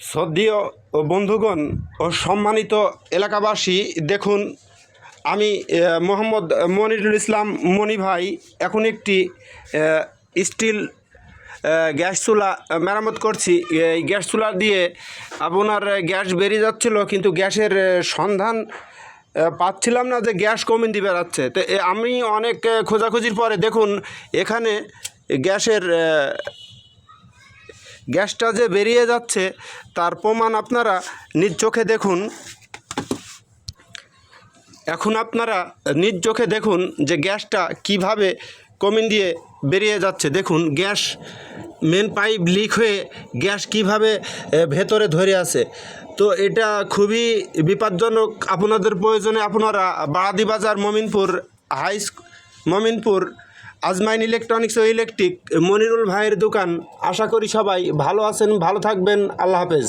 শ্রদ্ধেয় বন্ধুগণ ও সম্মানিত এলাকাবাসী, দেখুন আমি মোহাম্মদ মনিরুল ইসলাম মনি ভাই এখন একটি স্টিল গ্যাস চুলা মেরামত করছি। এই গ্যাস চুলা দিয়ে আপনার গ্যাস বেরিয়ে যাচ্ছিলো, কিন্তু গ্যাসের সন্ধান পাচ্ছিলাম না যে গ্যাস কমিয়ে দিয়ে বেড়াচ্ছে। তো আমি অনেক খোঁজাখুঁজির পরে দেখুন এখানে গ্যাসটা যে বেরিয়ে যাচ্ছে তার প্রমাণ আপনারা নিজ চোখে দেখুন। এখন আপনারা নিজ চোখে দেখুন যে গ্যাসটা কিভাবে কমিন দিয়ে বেরিয়ে যাচ্ছে। দেখুন গ্যাস মেন পাইপ লিক হয়ে গ্যাস কিভাবে ভেতরে ধরে আছে। তো এটা খুবই বিপজ্জনক। আপনাদের প্রয়োজনে আপনারা বারাদি বাজার মমিনপুর আজমাইন ইলেকট্রনিক্স ও ইলেকট্রিক মনিরুল ভাইয়ের দোকান। আশা করি সবাই ভালো আছেন, ভালো থাকবেন। আল্লাহ হাফেজ।